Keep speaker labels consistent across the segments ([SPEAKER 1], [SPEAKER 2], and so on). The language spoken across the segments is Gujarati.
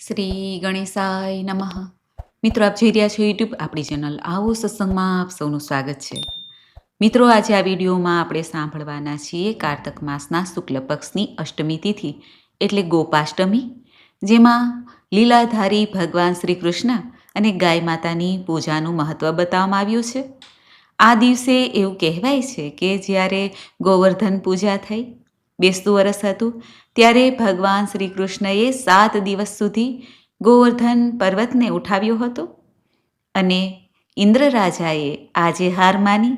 [SPEAKER 1] શ્રી ગણેશાય નમઃ. મિત્રો, આપ જોઈ રહ્યા છો યુટ્યુબ આપણી ચેનલ આવો સત્સંગમાં આપ સૌનું સ્વાગત છે. મિત્રો, આજે આ વિડીયોમાં આપણે સાંભળવાના છીએ કારતક માસના શુક્લ પક્ષની અષ્ટમી તિથિ એટલે ગોપાષ્ટમી, જેમાં લીલાધારી ભગવાન શ્રી કૃષ્ણ અને ગાય માતાની પૂજાનું મહત્વ બતાવવામાં આવ્યું છે. આ દિવસે એવું કહેવાય છે કે જ્યારે ગોવર્ધન પૂજા થઈ, બેસતું વરસ હતું, ત્યારે ભગવાન શ્રી કૃષ્ણએ 7 દિવસ સુધી ગોવર્ધન પર્વતને ઉઠાવ્યો હતો અને ઇન્દ્ર રાજાએ આજે હાર માની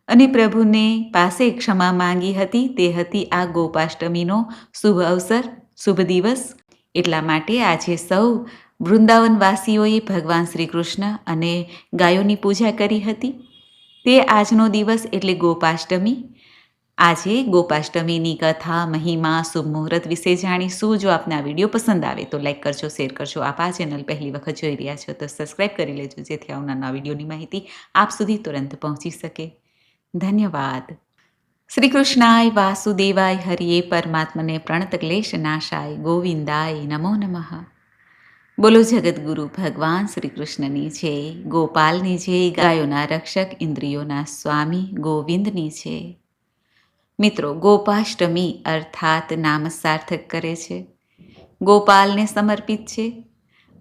[SPEAKER 1] અને પ્રભુને પાસે ક્ષમા માંગી હતી. તે હતી આ ગોપાષ્ટમીનો શુભ અવસર, શુભ દિવસ. એટલા માટે આજે સૌ વૃંદાવનવાસીઓએ ભગવાન શ્રી કૃષ્ણ અને ગાયોની પૂજા કરી હતી. તે આજનો દિવસ એટલે ગોપાષ્ટમી. આજે ગોપાષ્ટમીની કથા, મહિમા, શુભ મુહૂર્ત વિશે જાણીશું. જો આપને આ વિડીયો પસંદ આવે તો લાઈક કરજો, શેર કરજો. આપ આ ચેનલ પહેલી વખત જોઈ રહ્યા છો તો સબસ્ક્રાઈબ કરી લેજો, જેથી આવનારા વિડીયોની માહિતી આપ સુધી તુરંત પહોંચી શકે. ધન્યવાદ. શ્રી કૃષ્ણાય વાસુદેવાય હરિયે પરમાત્મને પ્રણત ક્લેશ નાશાય ગોવિંદાય નમો નમઃ. બોલો જગતગુરુ ભગવાન શ્રી કૃષ્ણની જય, ગોપાલની જય, ગાયોના રક્ષક, ઇન્દ્રિયોના સ્વામી ગોવિંદની જય. મિત્રો, ગોપાષ્ટમી અર્થાત નામ સાર્થક કરે છે, ગોપાલને સમર્પિત છે.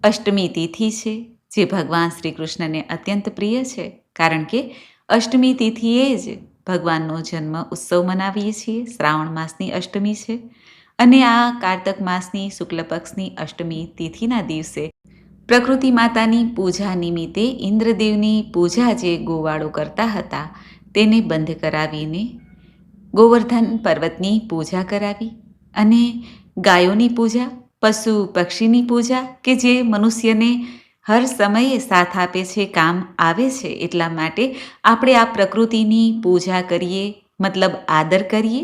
[SPEAKER 1] અષ્ટમી તિથિ છે જે ભગવાન શ્રી કૃષ્ણને અત્યંત પ્રિય છે, કારણ કે અષ્ટમી તિથિએ જ ભગવાનનો જન્મ ઉત્સવ મનાવીએ છીએ. શ્રાવણ માસની અષ્ટમી છે અને આ કારતક માસની શુક્લ પક્ષની અષ્ટમી તિથિના દિવસે પ્રકૃતિ માતાની પૂજા નિમિત્તે ઇન્દ્રદેવની પૂજા જે ગોવાળો કરતા હતા તેને બંધ કરાવીને ગોવર્ધન પર્વતની પૂજા કરાવી અને ગાયોની પૂજા, પશુ પક્ષીની પૂજા કે જે મનુષ્યને હર સમયે સાથ આપે છે, કામ આવે છે. એટલા માટે આપણે આ પ્રકૃતિની પૂજા કરીએ, મતલબ આદર કરીએ.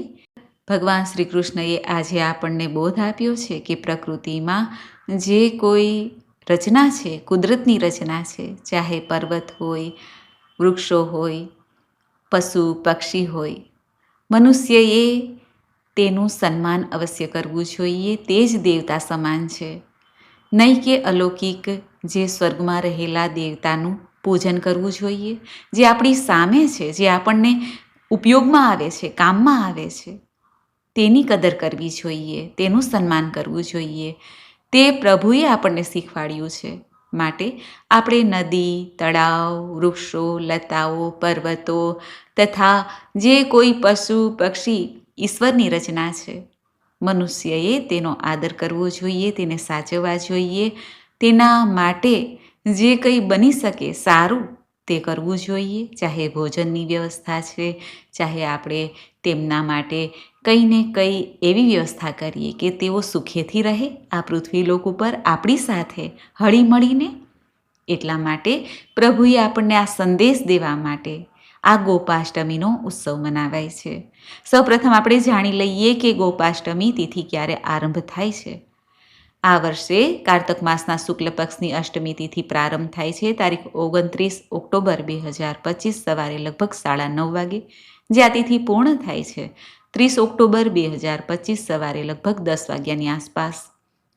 [SPEAKER 1] ભગવાન શ્રી કૃષ્ણએ આજે આપણને બોધ આપ્યો છે કે પ્રકૃતિમાં જે કોઈ રચના છે, કુદરતની રચના છે, ચાહે પર્વત હોય, વૃક્ષો હોય, પશુ પક્ષી હોય, મનુષ્યએ તેનું સન્માન અવશ્ય કરવું જોઈએ. તે જ દેવતા સમાન છે. નહીં કે અલૌકિક જે સ્વર્ગમાં રહેલા દેવતાનું પૂજન કરવું જોઈએ, જે આપણી સામે છે, જે આપણને ઉપયોગમાં આવે છે, કામમાં આવે છે, તેની કદર કરવી જોઈએ, તેનું સન્માન કરવું જોઈએ. તે પ્રભુએ આપણને શીખવાડ્યું છે. માટે આપણે નદી, તળાવ, વૃક્ષો, લતાઓ, પર્વતો તથા જે કોઈ પશુ પક્ષી ઈશ્વરની રચના છે, મનુષ્યએ તેનો આદર કરવો જોઈએ, તેને સાચવવા જોઈએ. તેના માટે જે કંઈ બની શકે સારું તે કરવું જોઈએ. ચાહે ભોજનની વ્યવસ્થા છે, ચાહે આપણે તેમના માટે કંઈ ને કંઈ એવી વ્યવસ્થા કરીએ કે તેઓ સુખેથી રહે આ પૃથ્વીલોક ઉપર આપણી સાથે હળી મળીને. એટલા માટે પ્રભુએ આપણને આ સંદેશ દેવા માટે આ ગોપાષ્ટમીનો ઉત્સવ મનાવાય છે. સૌપ્રથમ આપણે જાણી લઈએ કે ગોપાષ્ટમી તિથિ ક્યારે આરંભ થાય છે. આ વર્ષે કારતક માસના શુક્લ પક્ષની અષ્ટમી તિથિ પ્રારંભ થાય છે તારીખ 29 ઓક્ટોબર 2025 સવારે લગભગ 9:30 વાગે. જે આ તિથિ પૂર્ણ થાય છે 30 ઓક્ટોબર 2025 સવારે લગભગ 10 વાગ્યાની આસપાસ.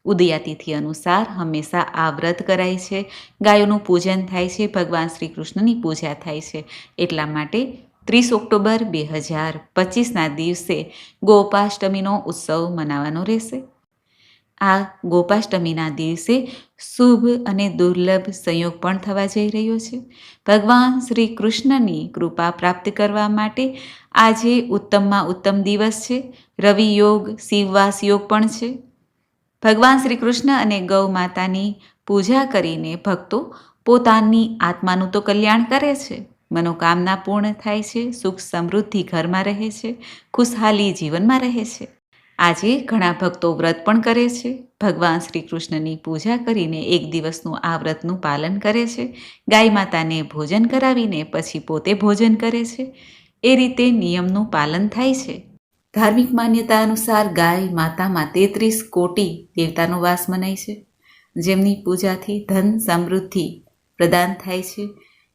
[SPEAKER 1] ઉદયા તિથિ અનુસાર હંમેશા આ વ્રત કરાય છે, ગાયોનું પૂજન થાય છે, ભગવાન શ્રી કૃષ્ણની પૂજા થાય છે. એટલા માટે 30 ઓક્ટોબર 2025ના દિવસે ગોપાષ્ટમીનો ઉત્સવ મનાવવાનો રહેશે. આ ગોપાષ્ટમીના દિવસે શુભ અને દુર્લભ સંયોગ પણ થવા જઈ રહ્યો છે. ભગવાન શ્રી કૃષ્ણની કૃપા પ્રાપ્ત કરવા માટે આજે ઉત્તમમાં ઉત્તમ દિવસ છે. રવિ યોગ, શિવવાસ યોગ પણ છે. ભગવાન શ્રી કૃષ્ણ અને ગૌ માતાની પૂજા કરીને ભક્તો પોતાની આત્માનું તો કલ્યાણ કરે છે, મનોકામના પૂર્ણ થાય છે, સુખ સમૃદ્ધિ ઘરમાં રહે છે, ખુશહાલી જીવનમાં રહે છે. આજે ઘણા ભક્તો વ્રત પણ કરે છે. ભગવાન શ્રી કૃષ્ણની પૂજા કરીને એક દિવસનું આ વ્રતનું પાલન કરે છે. ગાય માતાને ભોજન કરાવીને પછી પોતે ભોજન કરે છે. એ રીતે નિયમનું પાલન થાય છે. ધાર્મિક માન્યતા અનુસાર ગાય માતામાં 33 કોટી દેવતાનો વાસ મનાય છે, જેમની પૂજાથી ધન સમૃદ્ધિ પ્રદાન થાય છે.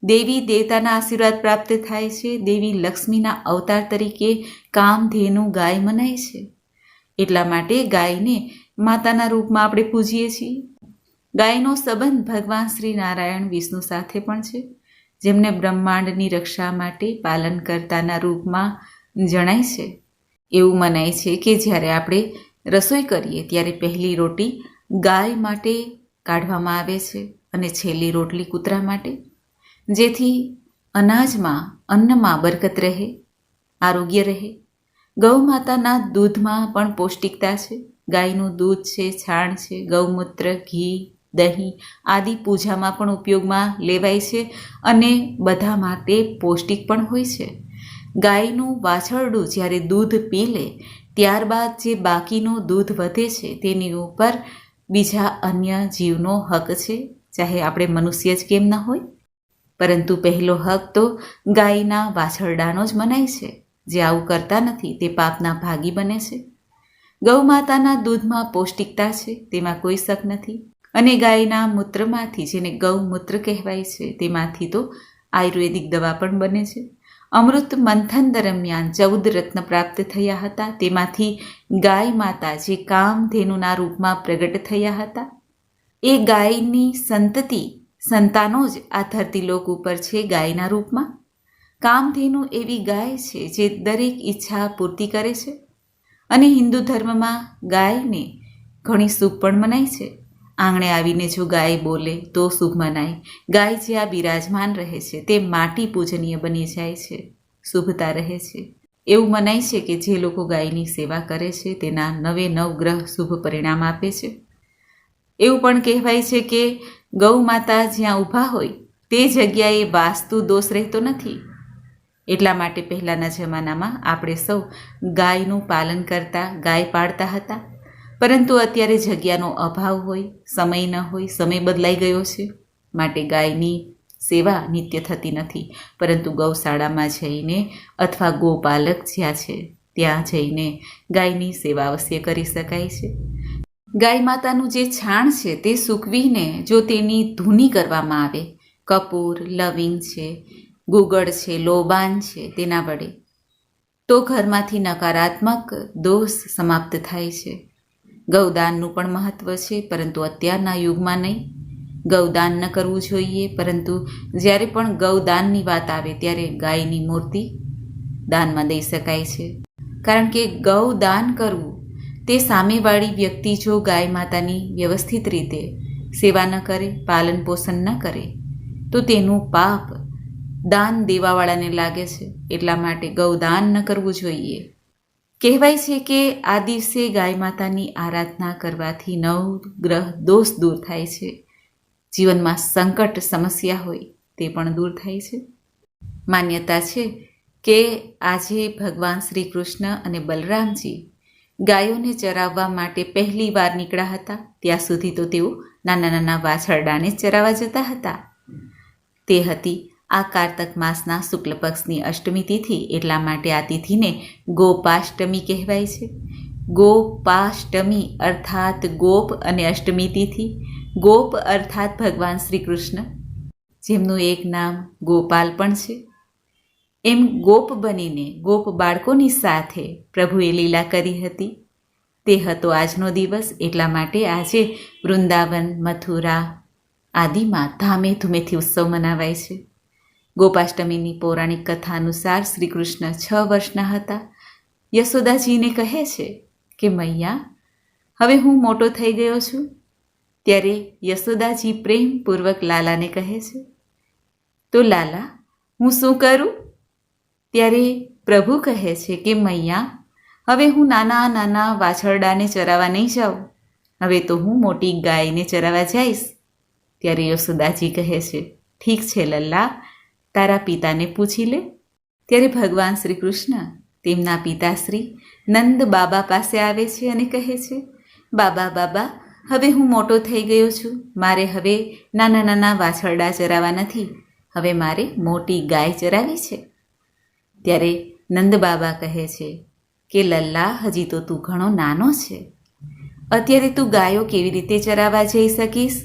[SPEAKER 1] દેવી દેવતાના આશીર્વાદ પ્રાપ્ત થાય છે. દેવી લક્ષ્મીના અવતાર તરીકે કામધેનુ ગાય મનાય છે. એટલા માટે ગાયને માતાના રૂપમાં આપણે પૂજીએ છીએ. ગાયનો સંબંધ ભગવાન શ્રી નારાયણ વિષ્ણુ સાથે પણ છે, જેમને બ્રહ્માંડની રક્ષા માટે પાલન કરતાના રૂપમાં જણાય છે. એવું મનાય છે કે જ્યારે આપણે રસોઈ કરીએ ત્યારે પહેલી રોટી ગાય માટે કાઢવામાં આવે છે અને છેલ્લી રોટલી કૂતરા માટે, જેથી અન્નમાં બરકત રહે, આરોગ્ય રહે. ગૌ માતાના દૂધમાં પણ પૌષ્ટિકતા છે. ગાયનું દૂધ છે, છાણ છે, ગૌમૂત્ર, ઘી, દહીં આદિ પૂજામાં પણ ઉપયોગમાં લેવાય છે અને બધા માટે પૌષ્ટિક પણ હોય છે. ગાયનું વાછરડું જ્યારે દૂધ પી લે ત્યારબાદ જે બાકીનું દૂધ વધે છે તેની ઉપર બીજા અન્ય જીવનો હક છે, ચાહે આપણે મનુષ્ય જ કેમ ન હોય. પરંતુ પહેલો હક તો ગાયના વાછરડાનો જ મનાય છે. જે આવું કરતા નથી તે પાપના ભાગી બને છે. ગૌ માતાના દૂધમાં પૌષ્ટિકતા છે, તેમાં કોઈ શક નથી. અને ગાયના મૂત્રમાંથી, જેને ગૌમૂત્ર કહેવાય છે, તેમાંથી તો આયુર્વેદિક દવા પણ બને છે. અમૃત મંથન દરમિયાન 14 રત્ન પ્રાપ્ત થયા હતા. તેમાંથી ગાય માતા જે કામધેનુના રૂપમાં પ્રગટ થયા હતા, એ ગાયની સંતાનો જ આ ધરતીલોક ઉપર છે ગાયના રૂપમાં. કામધેનુ એવી ગાય છે જે દરેક ઈચ્છા પૂર્તિ કરે છે. અને હિન્દુ ધર્મમાં ગાયને ઘણી શુભ પણ મનાય છે. આંગણે આવીને જો ગાય બોલે તો શુભ મનાય. ગાય જ્યાં બિરાજમાન રહે છે તે માટી પૂજનીય બની જાય છે, શુભતા રહે છે. એવું મનાય છે કે જે લોકો ગાયની સેવા કરે છે તેના 9 ગ્રહ શુભ પરિણામ આપે છે. એવું પણ કહેવાય છે કે ગૌ માતા જ્યાં ઊભા હોય તે જગ્યાએ વાસ્તુ દોષ રહેતો નથી. એટલા માટે પહેલાંના જમાનામાં આપણે સૌ ગાયનું પાલન કરતા, ગાય પાળતા હતા. પરંતુ અત્યારે જગ્યાનો અભાવ હોય, સમય ન હોય, સમય બદલાઈ ગયો છે, માટે ગાયની સેવા નિત્ય થતી નથી. પરંતુ ગૌશાળામાં જઈને અથવા ગોપાલક જ્યાં છે ત્યાં જઈને ગાયની સેવા અવશ્ય કરી શકાય છે. ગાય માતાનું જે છાણ છે તે સૂકવીને જો તેની ધૂની કરવામાં આવે, કપૂર, લવિંગ છે, ગુગળ છે, લોબાન છે, તેના વડે, તો ઘરમાંથી નકારાત્મક દોષ સમાપ્ત થાય છે. ગૌદાનનું પણ મહત્વ છે, પરંતુ અત્યારના યુગમાં નહીં. ગૌદાન ન કરવું જોઈએ, પરંતુ જ્યારે પણ ગૌદાનની વાત આવે ત્યારે ગાયની મૂર્તિ દાનમાં દઈ શકાય છે. કારણ કે ગૌદાન કરવું તે સામેવાળી વ્યક્તિ જો ગાય માતાની વ્યવસ્થિત રીતે સેવા ન કરે, પાલન પોષણ ન કરે, તો તેનું પાપ દાન દેવાવાળાને લાગે છે. એટલા માટે ગૌદાન ન કરવું જોઈએ. કહેવાય છે કે આ દિવસે ગાય માતાની આરાધના કરવાથી 9 ગ્રહ દોષ દૂર થાય છે. જીવનમાં સંકટ, સમસ્યા હોય તે પણ દૂર થાય છે. માન્યતા છે કે આજે ભગવાન શ્રી કૃષ્ણ અને બલરામજી ગાયોને ચરાવવા માટે પહેલી વાર નીકળ્યા હતા. ત્યાં સુધી તો તેઓ નાના નાના વાછરડાને ચરાવવા જતા હતા. તે હતી આ કારતક માસના શુક્લ પક્ષની અષ્ટમી તિથિ. એટલા માટે આ તિથિને ગોપાષ્ટમી કહેવાય છે. ગોપાષ્ટમી અર્થાત ગોપ અને અષ્ટમી તિથિ. ગોપ અર્થાત ભગવાન શ્રી કૃષ્ણ, જેમનું એક નામ ગોપાલ પણ છે. એમ ગોપ બનીને ગોપ બાળકોની સાથે પ્રભુએ લીલા કરી હતી. તે હતો આજનો દિવસ. એટલા માટે આજે વૃંદાવન, મથુરા આદિમાં ધામે ધૂમેથી ઉત્સવ મનાવાય છે. ગોપાષ્ટમીની પૌરાણિક કથા અનુસાર શ્રી કૃષ્ણ 6 વર્ષના હતા. યશોદાજીને કહે છે કે મૈયા, હવે હું મોટો થઈ ગયો છું. ત્યારે યશોદાજી પ્રેમપૂર્વક લાલાને કહે છે, તો લાલા, હું શું કરું? ત્યારે પ્રભુ કહે છે કે મૈયા, હવે હું નાના નાના વાછરડાને ચરાવવા નહીં જાઉં. હવે તો હું મોટી ગાયને ચરાવવા જઈશ. ત્યારે યશોદાજી કહે છે, ઠીક છે લલ્લા, તારા પિતાને પૂછી લે. ત્યારે ભગવાન શ્રી કૃષ્ણ તેમના પિતાશ્રી નંદ બાબા પાસે આવે છે અને કહે છે, બાબા બાબા, હવે હું મોટો થઈ ગયો છું. મારે હવે નાના નાના વાછરડા ચરાવવા નથી. હવે મારે મોટી ગાય ચરાવી છે. ત્યારે નંદ બાબા કહે છે કે લલ્લા, હજી તો તું ઘણો નાનો છે. અત્યારે તું ગાયો કેવી રીતે ચરાવવા જઈ શકીશ?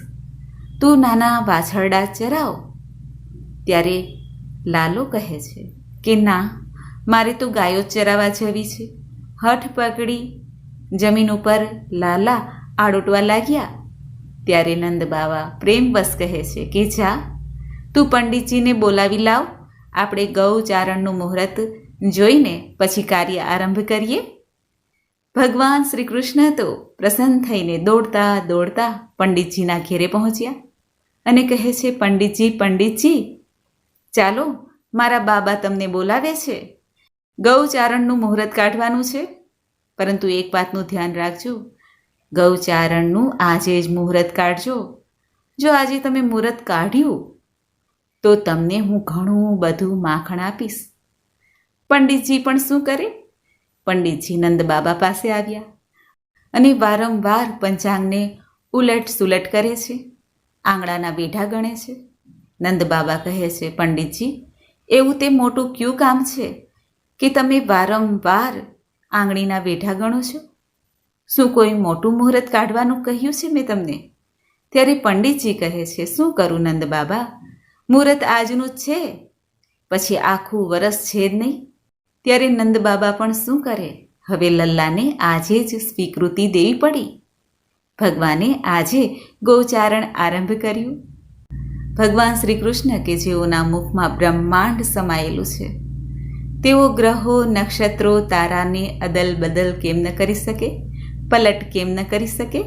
[SPEAKER 1] તું નાના વાછરડા ચરાવ. ત્યારે લાલો કહે છે કે ના, મારે તો ગાયો ચરાવવા જવી છે. હઠ પકડી જમીન ઉપર લાલા આડોટવા લાગ્યા. ત્યારે નંદ બાવા પ્રેમવશ કહે છે કે જા, તું પંડિતજીને બોલાવી લાવ, આપણે ગૌચારણનું મુહૂર્ત જોઈને પછી કાર્ય આરંભ કરીએ. ભગવાન શ્રી કૃષ્ણ તો પ્રસન્ન થઈને દોડતા દોડતા પંડિતજીના ઘેરે પહોંચ્યા અને કહે છે, પંડિતજી, ચાલો, મારા બાબા તમને બોલાવે છે. ગૌચારણનું મુહૂર્ત કાઢવાનું છે, પરંતુ એક વાતનું ધ્યાન રાખજો, ગૌચારણનું આજે જ મુહૂર્ત કાઢજો. જો આજે તમે મુહૂર્ત કાઢ્યું તો તમને હું ઘણું બધું માખણ આપીશ. પંડિતજી પણ શું કરે? પંડિતજી નંદ બાબા પાસે આવ્યા અને વારંવાર પંચાંગને ઉલટ સુલટ કરે છે, આંગળાના વેઢા ગણે છે. નંદ બાબા કહે છે, પંડિતજી, એવું તે મોટું ક્યું કામ છે કે તમે વારંવાર આંગળીના વેઢા ગણો છો? શું કોઈ મોટું મુહૂર્ત કાઢવાનું કહ્યું છે મેં તમને? ત્યારે પંડિતજી કહે છે, શું કરું નંદ બાબા, મુહૂર્ત આજનું જ છે, પછી આખું વરસ છે જ નહીં. ત્યારે નંદ બાબા પણ શું કરે, હવે લલ્લાને આજે જ સ્વીકૃતિ દેવી પડી. ભગવાને આજે ગૌચારણ આરંભ કર્યું. ભગવાન શ્રી કૃષ્ણ કે જેઓના મુખમાં બ્રહ્માંડ સમાયેલું છે, તેઓ ગ્રહો, નક્ષત્રો, તારાને અદલ બદલ કેમ ન કરી શકે, પલટ કેમ ન કરી શકે?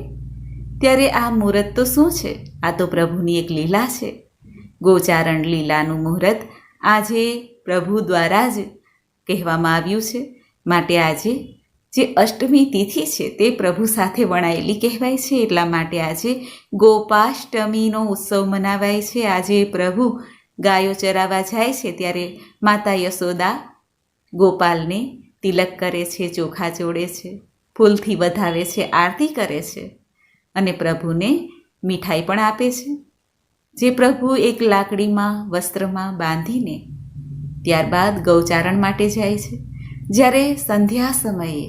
[SPEAKER 1] ત્યારે આ મુહૂર્ત તો શું છે? આ તો પ્રભુની એક લીલા છે. ગોચારણ લીલાનું મુહૂર્ત આજે પ્રભુ દ્વારા જ કહેવામાં આવ્યું છે. માટે આજે જે અષ્ટમી તિથિ છે તે પ્રભુ સાથે વણાયેલી કહેવાય છે. એટલા માટે આજે ગોપાષ્ટમીનો ઉત્સવ મનાવાય છે. આજે પ્રભુ ગાયો ચરાવવા જાય છે ત્યારે માતા યશોદા ગોપાલને તિલક કરે છે, ચોખા ચોળે છે, ફૂલથી વધાવે છે, આરતી કરે છે અને પ્રભુને મીઠાઈ પણ આપે છે, જે પ્રભુ એક લાકડીમાં વસ્ત્રમાં બાંધીને ત્યારબાદ ગૌચારણ માટે જાય છે. જ્યારે સંધ્યા સમયે,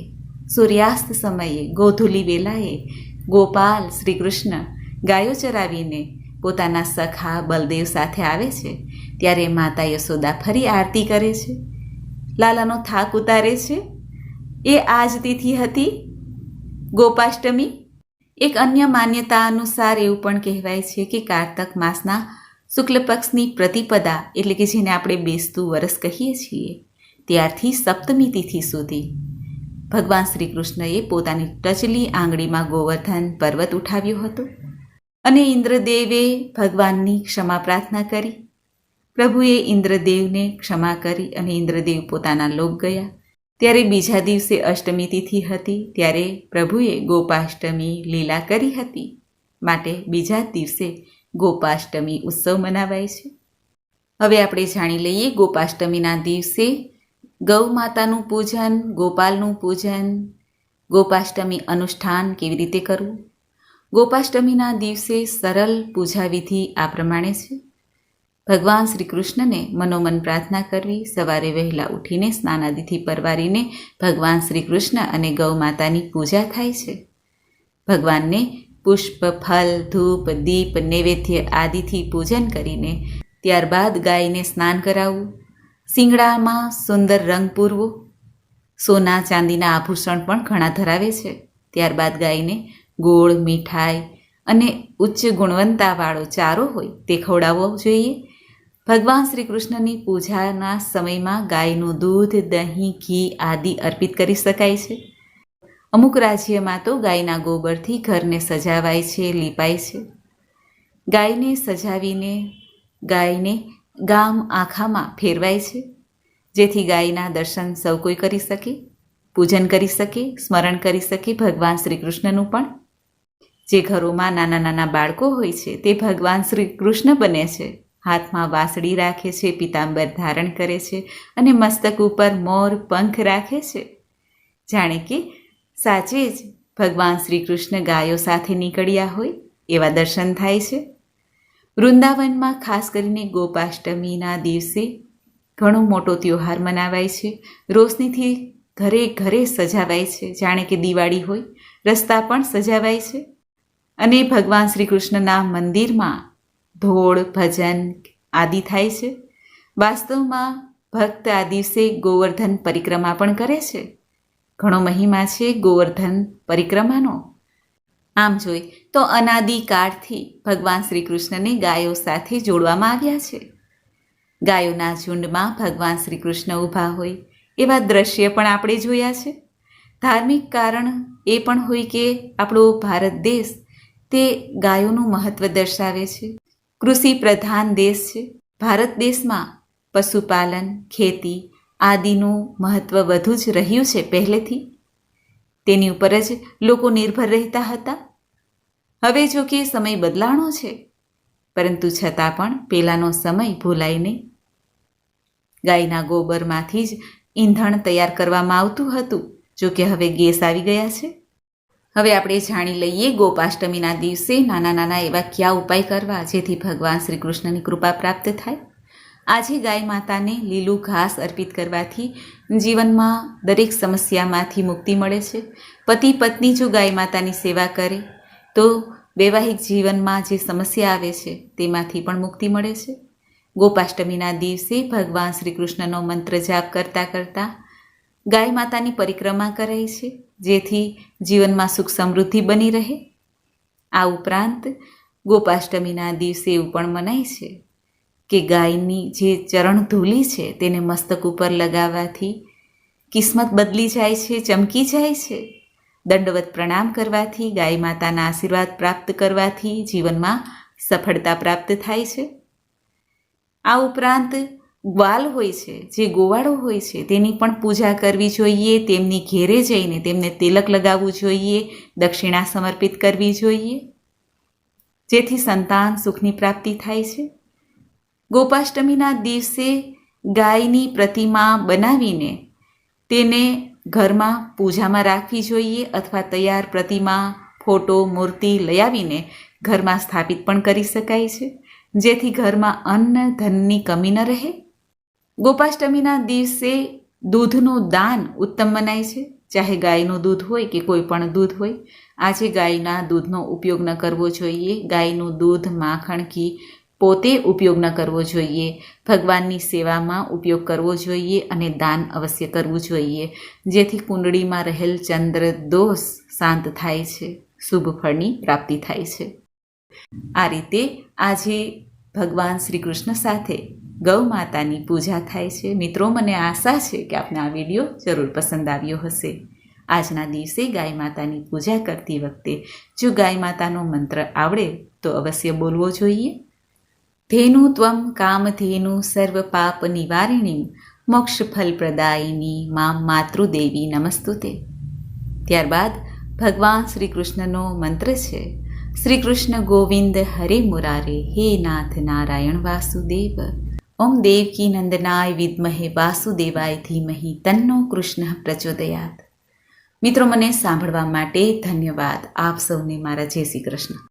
[SPEAKER 1] સૂર્યાસ્ત સમયે, ગોધૂલી વેલાએ ગોપાલ શ્રી કૃષ્ણ ગાયો ચરાવીને પોતાના સખા બલદેવ સાથે આવે છે, ત્યારે માતા યશોદા ફરી આરતી કરે છે, લાલાનો થાક ઉતારે છે. એ આજ તિથિ હતી ગોપાષ્ટમી. એક અન્ય માન્યતા અનુસાર એવું પણ કહેવાય છે કે કારતક માસના શુક્લ પક્ષની પ્રતિપદા, એટલે કે જેને આપણે બેસતું વરસ કહીએ છીએ, ત્યારથી સપ્તમી તિથિ સુધી ભગવાન શ્રી કૃષ્ણએ પોતાની ટચલી આંગળીમાં ગોવર્ધન પર્વત ઉઠાવ્યો હતો અને ઇન્દ્રદેવે ભગવાનની ક્ષમા પ્રાર્થના કરી. પ્રભુએ ઇન્દ્રદેવને ક્ષમા કરી અને ઇન્દ્રદેવ પોતાના લોક ગયા. ત્યારે બીજા દિવસે અષ્ટમી તિથિ હતી, ત્યારે પ્રભુએ ગોપાષ્ટમી લીલા કરી હતી. માટે બીજા દિવસે ગોપાષ્ટમી ઉત્સવ મનાવાય છે. હવે આપણે જાણી લઈએ ગોપાષ્ટમીના દિવસે ગૌ માતાનું પૂજન, ગોપાલનું પૂજન, ગોપાષ્ટમી અનુષ્ઠાન કેવી રીતે કરવું. ગોપાષ્ટમીના દિવસે સરળ પૂજાવિધિ આ પ્રમાણે છે. ભગવાન શ્રી કૃષ્ણને મનોમન પ્રાર્થના કરવી. સવારે વહેલા ઉઠીને સ્નાનાદિથી પરવારીને ભગવાન શ્રી કૃષ્ણ અને ગૌ માતાની પૂજા થાય છે. ભગવાનને પુષ્પ, ફલ, ધૂપ, દીપ, નૈવેદ્ય આદિથી પૂજન કરીને ત્યારબાદ ગાયને સ્નાન કરાવવું, શિંગડામાં સુંદર રંગ પૂરવો, સોના ચાંદીના આભૂષણ પણ ઘણા ધરાવે છે. ત્યારબાદ ગાયને ગોળ, મીઠાઈ અને ઉચ્ચ ગુણવત્તાવાળો ચારો હોય તે ખવડાવવો જોઈએ. ભગવાન શ્રી કૃષ્ણની પૂજાના સમયમાં ગાયનું દૂધ, દહીં, ઘી આદિ અર્પિત કરી શકાય છે. અમુક રાજ્યમાં તો ગાયના ગોબરથી ઘરને સજાવાય છે, લીપાય છે. ગાયને સજાવીને ગાયને ગામ આખામાં ફેરવાય છે, જેથી ગાયના દર્શન સૌ કોઈ કરી શકે, પૂજન કરી શકે, સ્મરણ કરી શકે ભગવાન શ્રી કૃષ્ણનું પણ. જે ઘરોમાં નાના નાના બાળકો હોય છે તે ભગવાન શ્રી કૃષ્ણ બને છે. હાથમાં વાંસળી રાખે છે, પીતાંબર ધારણ કરે છે અને મસ્તક ઉપર મોર પંખ રાખે છે. જાણે કે સાચે જ ભગવાન શ્રી કૃષ્ણ ગાયો સાથે નીકળ્યા હોય એવા દર્શન થાય છે. વૃંદાવનમાં ખાસ કરીને ગોપાષ્ટમીના દિવસે ઘણો મોટો તહેવાર મનાવાય છે. રોશનીથી ઘરે ઘરે સજાવાય છે, જાણે કે દિવાળી હોય. રસ્તા પણ સજાવાય છે અને ભગવાન શ્રી કૃષ્ણના મંદિરમાં ધોળ, ભજન આદિ થાય છે. વાસ્તવમાં ભક્ત આ દિવસે ગોવર્ધન પરિક્રમા પણ કરે છે. ઘણો મહિમા છે ગોવર્ધન પરિક્રમાનો. આમ જોઈ તો અનાદિકાળથી ભગવાન શ્રી કૃષ્ણને ગાયો સાથે જોડવામાં આવ્યા છે. ગાયોના ઝુંડમાં ભગવાન શ્રી કૃષ્ણ ઊભા હોય એવા દ્રશ્ય પણ આપણે જોયા છે. ધાર્મિક કારણ એ પણ હોય કે આપણો ભારત દેશ તે ગાયોનું મહત્ત્વ દર્શાવે છે. કૃષિ પ્રધાન દેશ છે. ભારત દેશમાં પશુપાલન, ખેતી આદિનું મહત્ત્વ વધુ જ રહ્યું છે પહેલેથી. તેની ઉપર જ લોકો નિર્ભર રહેતા હતા. હવે જો કે સમય બદલાણો છે, પરંતુ છતાં પણ પહેલાંનો સમય ભૂલાય નહીં. ગાયના ગોબરમાંથી જ ઈંધણ તૈયાર કરવામાં આવતું હતું. જો કે હવે ગેસ આવી ગયા છે. હવે આપણે જાણી લઈએ ગોપાષ્ટમીના દિવસે નાના નાના એવા કયા ઉપાય કરવા જેથી ભગવાન શ્રી કૃષ્ણની કૃપા પ્રાપ્ત થાય. આજે ગાય માતાને લીલું ઘાસ અર્પિત કરવાથી જીવનમાં દરેક સમસ્યામાંથી મુક્તિ મળે છે. પતિ પત્ની જો ગાય માતાની સેવા કરે તો વૈવાહિક જીવનમાં જે સમસ્યા આવે છે તેમાંથી પણ મુક્તિ મળે છે. ગોપાષ્ટમીના દિવસે ભગવાન શ્રી કૃષ્ણનો મંત્ર જાપ કરતાં કરતાં ગાય માતાની પરિક્રમા કરાય છે, જેથી જીવનમાં સુખ સમૃદ્ધિ બની રહે. આ ઉપરાંત ગોપાષ્ટમીના દિવસે એવું પણ મનાય છે કે ગાયની જે ચરણ ધૂલી છે તેને મસ્તક ઉપર લગાવવાથી કિસ્મત બદલી જાય છે, ચમકી જાય છે. દંડવત પ્રણામ કરવાથી, ગાય માતાના આશીર્વાદ પ્રાપ્ત કરવાથી જીવનમાં સફળતા પ્રાપ્ત થાય છે. આ ઉપરાંત ગ્વાલ હોય છે, જે ગોવાળો હોય છે તેની પણ પૂજા કરવી જોઈએ. તેમની ઘેરે જઈને તેમને તિલક લગાવવું જોઈએ, દક્ષિણા સમર્પિત કરવી જોઈએ, જેથી સંતાન સુખની પ્રાપ્તિ થાય છે. ગોપાષ્ટમીના દિવસે ગાયની પ્રતિમા બનાવીને તેને ઘરમાં પૂજામાં રાખવી જોઈએ, અથવા તૈયાર પ્રતિમા, ફોટો, મૂર્તિ લઈ આવીને ઘરમાં સ્થાપિત પણ કરી શકાય છે, જેથી ઘરમાં અન્ન ધનની કમી ન રહે. ગોપાષ્ટમીના દિવસે દૂધનું દાન ઉત્તમ મનાય છે, ચાહે ગાયનું દૂધ હોય કે કોઈ પણ દૂધ હોય. આજે ગાયના દૂધનો ઉપયોગ ન કરવો જોઈએ. ગાયનું દૂધ, માખણ, ઘી પોતે ઉપયોગ ન કરવો જોઈએ. ભગવાનની સેવામાં ઉપયોગ કરવો જોઈએ અને દાન અવશ્ય કરવું જોઈએ, જેથી કુંડળીમાં રહેલ ચંદ્ર દોષ શાંત થાય છે, શુભ ફળની પ્રાપ્તિ થાય છે. આ રીતે આજે ભગવાન શ્રી કૃષ્ણ સાથે ગૌ માતાની પૂજા થાય છે. મિત્રો, મને આશા છે કે આપને આ વિડીયો જરૂર પસંદ આવ્યો હશે. આજના દિવસે ગાય માતાની પૂજા કરતી વખતે જો ગાય માતાનો મંત્ર આવડે તો અવશ્ય બોલવો જોઈએ. ધેનુ ત્વમ કામધેનુ સર્વ પાપ નિવારિણી મોક્ષ ફલ પ્રદાયિની મા માતૃદેવી નમસ્તુતે. ત્યારબાદ ભગવાન શ્રી કૃષ્ણનો મંત્ર છે, શ્રી કૃષ્ણ ગોવિંદ હરે મુરારે હે નાથ નારાયણ વાસુદેવ. ઓમ દેવકી નંદનાય વિદ્મહે વાસુદેવાય ધીમહિ તન્નો કૃષ્ણ પ્રચોદયાત. મિત્રો, મને સાંભળવા માટે ધન્યવાદ. આપ સૌને મારા જય શ્રી કૃષ્ણ.